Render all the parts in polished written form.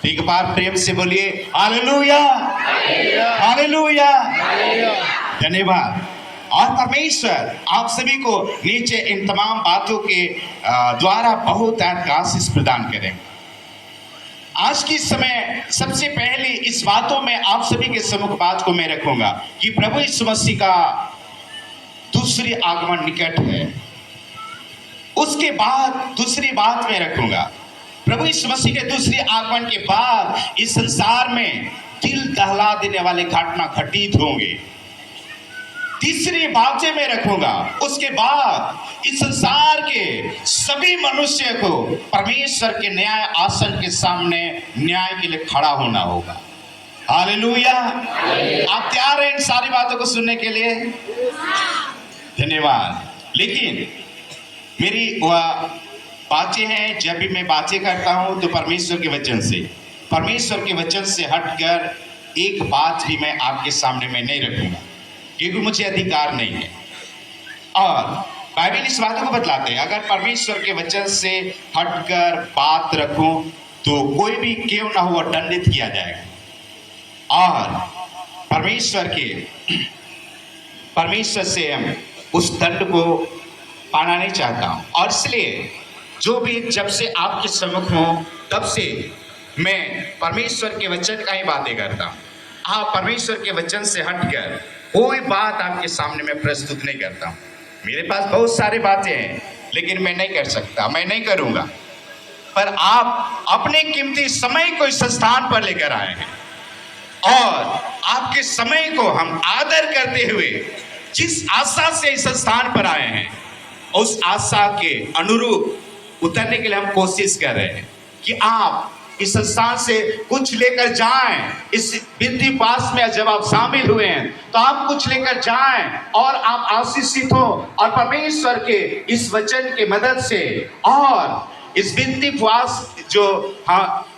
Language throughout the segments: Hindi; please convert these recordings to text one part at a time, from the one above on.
एक बार प्रेम से बोलिए हालेलुया, हालेलुया, धन्यवाद। और परमेश्वर आप सभी को नीचे इन तमाम बातों के द्वारा बहुत आशीष प्रदान करें। आज की समय सबसे पहले इस बातों में आप सभी के सम्मुख बात को मैं रखूंगा कि प्रभु यीशु मसीह का दूसरी आगमन निकट है। उसके बाद दूसरी बात मैं रखूंगा, प्रभु यीशु मसीह के दूसरे आगमन के बाद इस संसार में दिल दहला देने वाले घटना घटित होंगे। तीसरी बातें मैं रखूंगा, उसके बाद इस संसार के सभी मनुष्य को परमेश्वर के न्याय आसन के सामने न्याय के लिए खड़ा होना होगा। हालेलुया। आप तैयार हैं इन सारी बातों को सुनने के लिए? धन्यवाद। लेकिन मेरी बातें हैं, जब भी मैं बातें करता हूं तो परमेश्वर के वचन से हटकर एक बात भी मैं आपके सामने में नहीं रखूंगा, क्योंकि मुझे अधिकार नहीं है। और बाइबल इस बातों को बतलाते हैं, अगर परमेश्वर के वचन से हटकर बात रखूं तो कोई भी क्यों ना हुआ दंडित किया जाएगा। और परमेश्वर से हम उस दंड को पाना नहीं चाहता हूं। और इसलिए जो भी जब से आपके सम्मुख हूं तब से मैं परमेश्वर के वचन का ही बातें करता हूं। आप परमेश्वर के वचन से हटकर कोई बात आपके सामने मैं प्रस्तुत नहीं करता हूं। मेरे पास बहुत सारी बातें हैं, लेकिन मैं नहीं कर सकता, मैं नहीं करूंगा। पर आप अपने कीमती समय को इस स्थान पर लेकर आए हैं, और आपके समय को हम आदर करते हुए जिस आशा से इस स्थान पर आए हैं, उस आशा के अनुरूप उतरने के लिए हम कोशिश कर रहे हैं कि आप इस संस्थान से कुछ लेकर जाएं। इस विधि पास में जब आप शामिल हुए हैं तो आप कुछ लेकर जाएं और आप आशीषित हो, और परमेश्वर के इस वचन के मदद से और इस विधि पास जो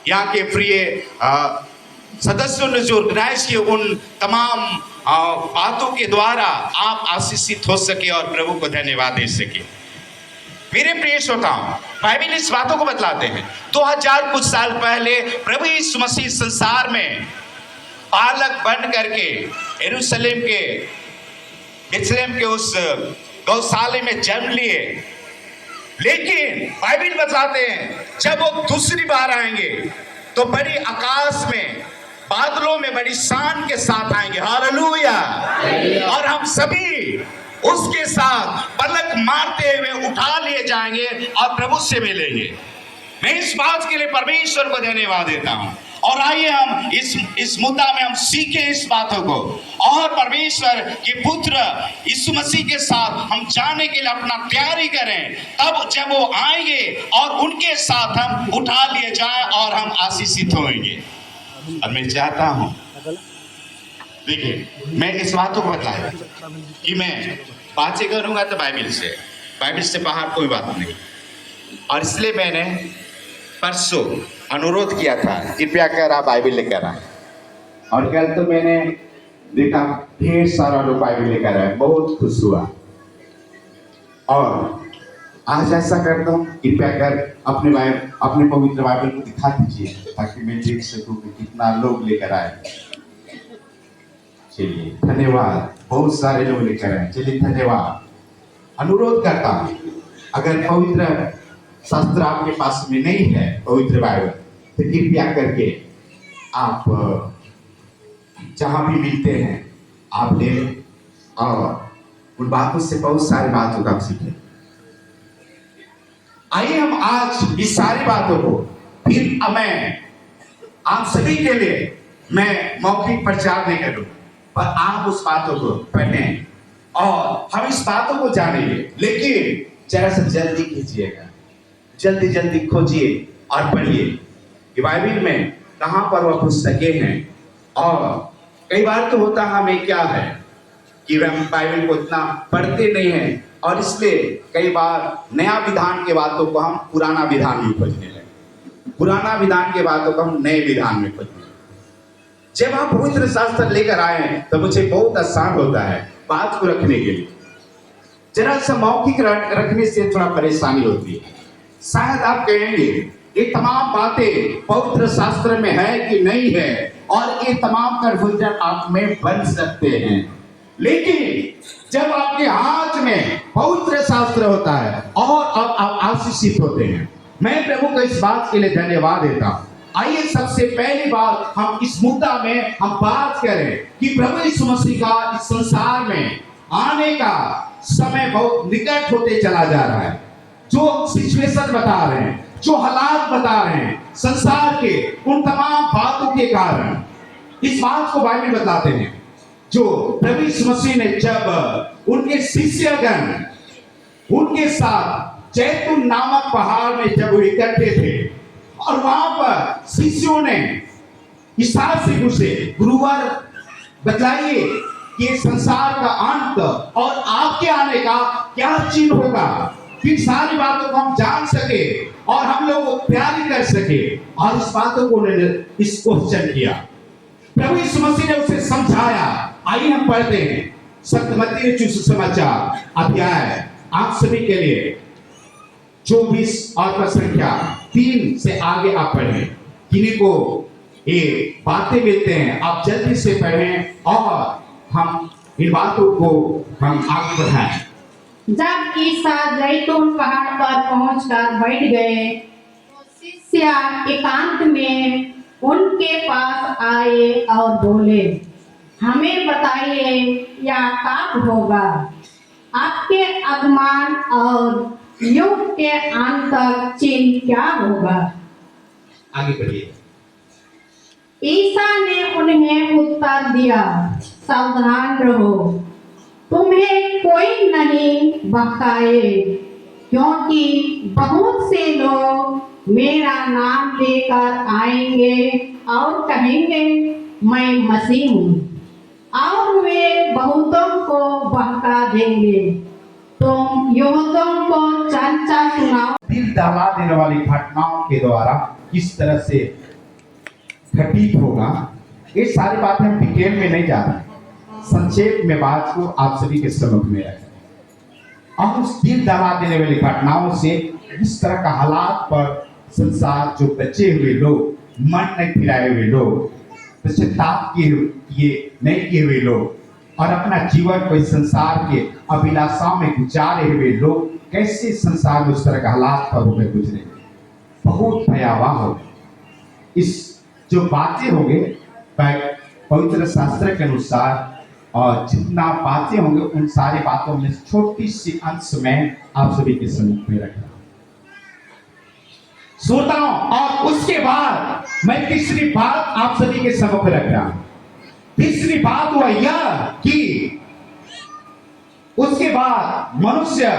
यहाँ के प्रिय सदस्यों ने जो ऑर्गेनाइज किए, उन तमाम बातों के द्वारा आप आशीषित हो सके और प्रभु को धन्यवाद दे सके। मेरे प्रिय श्रोताओं, बाइबल इस बातों को बतलाते हैं 2000 कुछ साल पहले प्रभु यीशु मसीह संसार में बालक बन करके यरूशलेम के बेथलेहम के उस गौशाले में जन्म लिए। लेकिन बाइबल बताते हैं जब वो दूसरी बार आएंगे तो बड़ी आकाश में बादलों में बड़ी शान के साथ आएंगे। हालेलुया। और हम सभी उसके साथ पलक मारते हुए उठा लिए जाएंगे और प्रभु से मिलेंगे। मैं इस बात के लिए परमेश्वर को धन्यवाद देता हूं। और आइए हम इस मुद्दा में हम सीखें इस बातों को, और परमेश्वर के पुत्र यीशु मसीह के साथ हम जाने के लिए अपना तैयारी करें। तब जब वो आएंगे और उनके साथ हम उठा लिए जाएं और हम आशीषित होंगे। और मैं चाहता हूं, देखिए, मैं इस बातों को बताया कि मैं बातें करूंगा तो बाइबल से बाहर कोई बात नहीं। और इसलिए मैंने परसों अनुरोध किया था कृपया कर आप बाइबल लेकर आए, और कल तो मैंने देखा ढेर सारा लोग बाइबल लेकर आए, बहुत खुश हुआ। और आज ऐसा करता हूँ, कृपया कर अपने पवित्र बाइबल को दिखा दीजिए ताकि मैं देख सकूं कि कितना लोग लेकर आए। चलिए, धन्यवाद, बहुत सारे लोग लेकर आए। चलिए, धन्यवाद। अनुरोध करता हूं, अगर पवित्र शास्त्र आपके पास में नहीं है, पवित्र बाइबल, तो कृपया करके आप जहां भी मिलते हैं आप ले लें और उन बातों से बहुत सारी बातों का सीखें। आइए हम आज इस सारी बातों को फिर मैं आप सभी के लिए मैं मौखिक प्रचार नहीं करूं, पर आप उस बातों को पढ़ें और हम इस बातों को जानेंगे। लेकिन जरा सा जल्दी कीजिएगा, जल्दी खोजिए और पढ़िए कि बाइबल में कहां पर वह पुस्तकें हैं। और कई बार तो होता हमें क्या है कि हम बाइबल को इतना पढ़ते नहीं हैं, और इसलिए कई बार नया विधान के बातों को हम पुराना विधान में खोजने लगे, पुराना विधान के बातों को हम नए विधान में खोजने लगे। जब आप पवित्र शास्त्र लेकर आए तो मुझे बहुत आसान होता है बात को रखने के लिए। जरा सा मौखिक रखने से थोड़ा परेशानी होती है। शायद आप कहेंगे ये तमाम बातें पवित्र शास्त्र में है कि नहीं है, और ये तमाम कन्फ्यूजन आप में बन सकते हैं। लेकिन जब आपके हाथ में पवित्र शास्त्र होता है और अब आप आशीषित होते हैं, मैं प्रभु को इस बात के लिए धन्यवाद देता हूं। आइए सबसे पहली बात हम इस मुद्दा में हम बात करें कि प्रभु यीशु मसीह का इस संसार में आने का समय बहुत निकट होते चला जा रहा है। जो सिचुएशन बता रहे हैं, जो हालात बता रहे हैं संसार के, उन तमाम बातों के कारण इस बात को बाइबल बताते हैं। जो प्रभु यीशु मसीह ने जब उनके शिष्यगण उनके साथ जैतून नामक पहाड़ में जब वो इकट्ठे थे और वहां पर शिष्यों ने इशारे से पूछे, गुरुवर बताइए कि संसार का अंत और आपके आने का क्या चिन्ह होगा, फिर सारी बातों को हम जान सके और हम लोग को तैयारी कर सके। और इस बातों को उन्होंने इस क्वेश्चन किया, प्रभु यीशु मसीह ने उसे समझाया। आइए हम पढ़ते हैं सत्यमती रचित सुसमाचार अध्याय आप सभी के लिए 24 और पद संख्या 3 से आगे आप पढ़ें। किन्हीं को ये बातें मिलते हैं, आप जल्दी से पढ़ें और हम इन बातों को हम आगे बढ़ाएं। जब ईसा जैतून पहाड़ पर पहुंचकर बैठ गए तो शिष्य एकांत में उनके पास आए और बोले, हमें बताइए यह कब होगा, आपके आगमन और युग के अंत तक चिन्ह क्या होगा। आगे बढ़िए। ईसा ने उन्हें उत्तर दिया, सावधान रहो, तुम्हें कोई नहीं बहकाए, क्योंकि बहुत से लोग मेरा नाम लेकर आएंगे और कहेंगे मैं मसीह हूँ, और वे बहुतों को बहका देंगे। तुम यहूदियों को चर्चा सुनाओ। दिल दहला देने वाली घटनाओं के द्वारा किस तरह से घटित होगा, ये सारी बातें हम डिटेल में नहीं जा रहे, संक्षेप में बात को आप सभी के सम्मुख में रखें। और उस दिल दहला देने वाली घटनाओं से इस तरह का हालात पर संसार जो बचे हुए लोग, मन नहीं फिराए हुए लोग, पश्चाताप किए नहीं किए हुए लोग और अपना जीवन को इस संसार के अभिलाषाओं में गुजारे हुए लोग कैसे संसार में उस तरह का हालात पर होकर गुजरे, बहुत भयावह हो। इस जो बातें होंगे पवित्र शास्त्र के अनुसार और जितना बातें होंगे उन सारी बातों में छोटी सी अंश में आप सभी के सम्मुख में रखना श्रोताओं। और उसके बाद मैं तीसरी बात आप सभी के सम्मुख में रख रहा हूं। तीसरी बात हुआ यह कि उसके बाद मनुष्य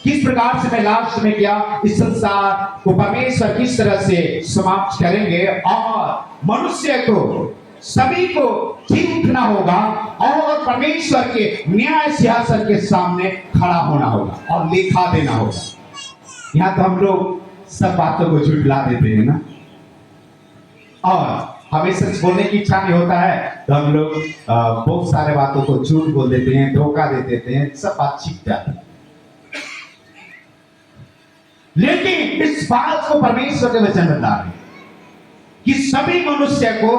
किस प्रकार से मैं लास्ट में किया, इस संसार को परमेश्वर किस तरह से समाप्त करेंगे और मनुष्य को सभी को जी उठना होगा और परमेश्वर के न्याय सिंहासन के सामने खड़ा होना होगा और लेखा देना होगा। यहाँ तो हम लोग सब बातों को झुठला देते हैं ना, और हमें सच बोलने की इच्छा नहीं होता है तो हम लोग बहुत सारे बातों को झूठ बोल देते हैं, धोखा दे देते हैं, सब बात छिप जाती है। लेकिन इस बात को परमेश्वर के वचन बता रहे कि सभी मनुष्य को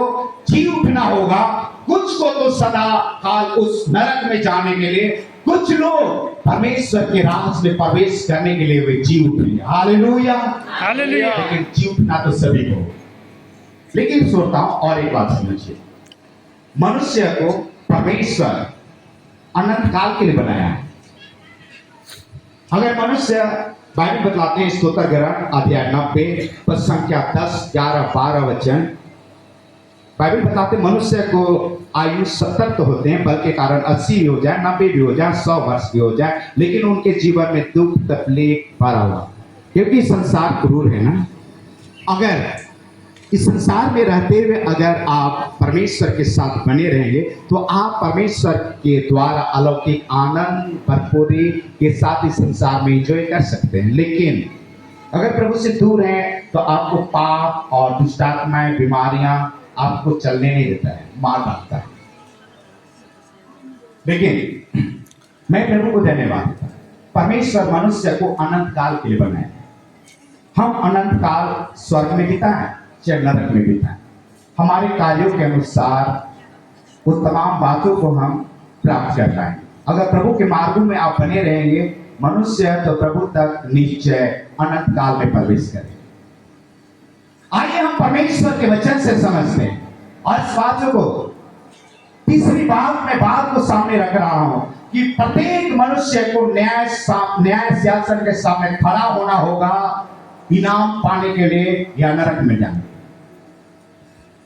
जी उठना होगा। कुछ को तो सदा काल उस नरक में जाने के लिए, कुछ लोग परमेश्वर के राज में प्रवेश करने के लिए वे जी उठेंगे। Hallelujah hallelujah. लेकिन जी उठना तो सभी को। लेकिन श्रोताओं और एक बात समझिए, मनुष्य को परमेश्वर अनंत काल के लिए बनाया है। अगर मनुष्य, बाइबल बतलाते हैं स्तोत्र ग्रंथ अध्याय 90 पद संख्या 10, 11, 12 वचन, बाइबल बताते मनुष्य को आयु 70 तो होते हैं, बल्कि कारण 80 भी हो जाए, 90 भी हो जाए, 100 वर्ष भी हो जाए, लेकिन उनके जीवन में दुख तकलीफ भरा हुआ, क्योंकि संसार क्रूर है ना। अगर इस संसार में रहते हुए अगर आप परमेश्वर के साथ बने रहेंगे तो आप परमेश्वर के द्वारा अलौकिक आनंद भरपूरी के साथ इस संसार में एंजॉय कर सकते हैं। लेकिन अगर प्रभु से दूर हैं तो आपको पाप और दुष्ट आत्माएं, बीमारियां आपको चलने नहीं देता है, मार डालता है। लेकिन मैं प्रभु को धन्यवाद देता हूं, परमेश्वर मनुष्य को अनंत काल के लिए बनाया। हम अनंत काल स्वर्ग में बिताएं चाहे नरक में बिताएं, हमारे कार्यों के अनुसार वो तमाम बातों को हम प्राप्त कर पाएंगे। अगर प्रभु के मार्गों में आप बने रहेंगे, मनुष्य तो प्रभु तक निश्चय अनंत काल में प्रवेश करें। आइए हम परमेश्वर के वचन से समझते हैं और इस बात को तीसरी बात मैं बात को सामने रख रहा हूं कि प्रत्येक मनुष्य को न्याय सिंहासन के सामने खड़ा होना होगा, इनाम पाने के लिए या नरक में जाने।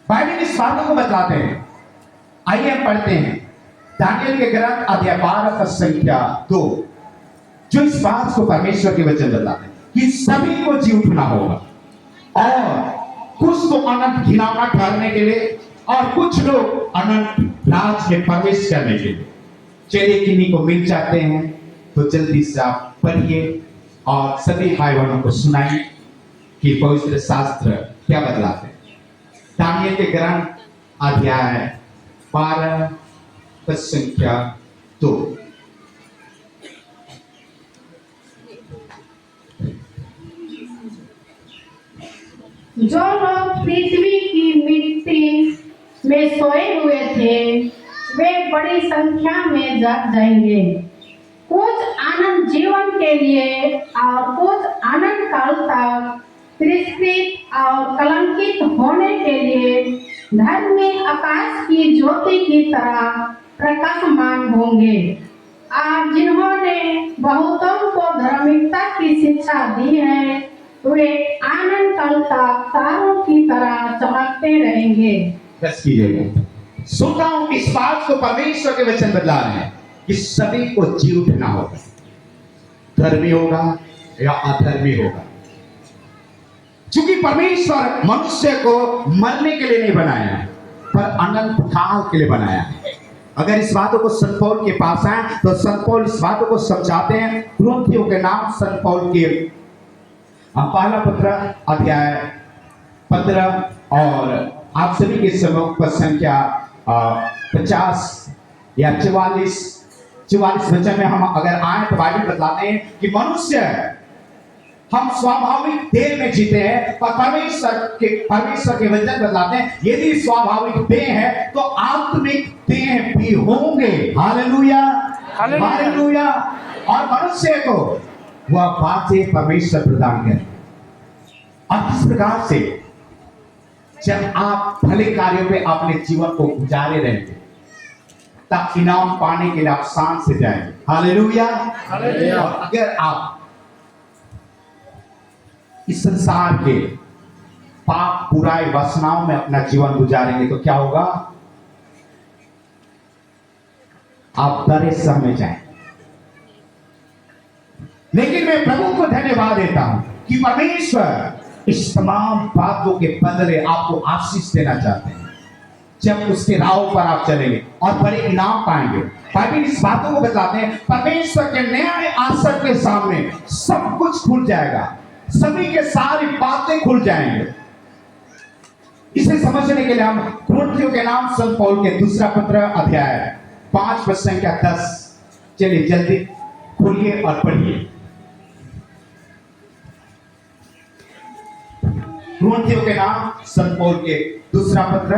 बाइबल इस बातों को बताते हैं। आइए हम पढ़ते हैं दानियल के ग्रंथ अध्याय 12 का संख्या 2, जो इस बात को परमेश्वर के वचन बताते हैं कि सभी को जी उठना होगा और कुछ तो अनंत घिनौना ठहरने के लिए और कुछ लोग अनंत राज में प्रवेश करने के लिए। चलिए किन्हीं को मिल जाते हैं तो जल्दी से आप पढ़िए और सभी भाई बहनों को सुनाइए कि पवित्र शास्त्र क्या बतलाते हैं। दानियल के ग्रंथ अध्याय 12 का संख्या 2। जो लोग पृथ्वी की मिट्टी में सोए हुए थे वे बड़ी संख्या में जग जाएंगे। कुछ अनंत जीवन के लिए और कुछ अनंत काल तक तिरस्कृत और कलंकित होने के लिए धर्म में आकाश की ज्योति की तरह प्रकाशमान होंगे। और जिन्होंने बहुतों को धार्मिकता की शिक्षा दी है वे आनंद काल तक तारों की तरह चमकते रहेंगे। सुनता हूं इस बात को परमेश्वर के वचन बतला रहे हैं कि सभी को जी उठना होगा, धर्मी होगा या अधर्मी होगा। क्योंकि परमेश्वर मनुष्य को मरने के लिए नहीं बनाया पर अनंत काल के लिए बनाया है। अगर इस बातों को संत पौल के पास आए तो संत पौल इस बातों को समझाते हैं। कुरिन्थियों के नाम संत पौल के पहला पत्र अध्याय 15 और आप सभी के समूह पर संख्या 50 या 44 वचन में हम अगर आए तो बाइबल बतलाते हैं कि मनुष्य हम स्वाभाविक देह में जीते हैं पर परमेश्वर के वचन बतलाते हैं यदि स्वाभाविक देह है तो आत्मिक देह भी होंगे। Hallelujah hallelujah. और मनुष्य को वह बातें परमेश्वर प्रदान करें। और किस प्रकार से जब आप भले कार्यों पे अपने जीवन को गुजारे रहेंगे तब इनाम पाने के लिए आप शान से जाएंगे। Hallelujah hallelujah. और अगर आप इस संसार के पाप बुराई वासनाओं में अपना जीवन गुजारेंगे तो क्या होगा? आप दरे सम में जाएंगे। लेकिन मैं प्रभु को धन्यवाद देता हूं कि परमेश्वर इस तमाम बातों के बदले आपको आशीष देना चाहते हैं। जब उसके राहों पर आप चलेंगे और बड़े इनाम पाएंगे। बाइबल इस बातों को बताते हैं परमेश्वर के न्याय आसन के सामने सब कुछ खुल जाएगा, सभी के सारी बातें खुल जाएंगे। इसे समझने के लिए हम कुरिन्थियों के नाम संत पौल के दूसरा पत्र अध्याय 5 वचन संख्या 10 चलिए जल्दी खोलिए और पढ़िए। कुरिन्थियों के नाम संत पौल के दूसरा पत्र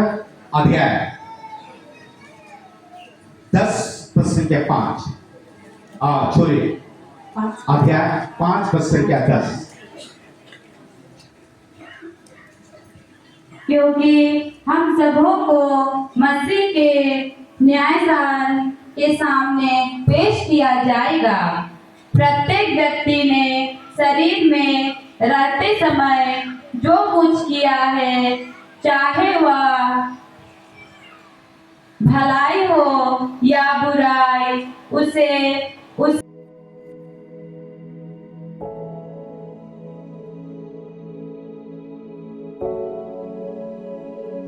अध्याय 10 वचन संख्या 5 छोड़िए अध्याय 5 वचन संख्या 10। क्योंकि हम सबों को मसीह के न्यायसान के सामने पेश किया जाएगा। प्रत्येक व्यक्ति ने शरीर में रहते समय जो कुछ किया है, चाहे वह भलाई हो या बुराई, उसे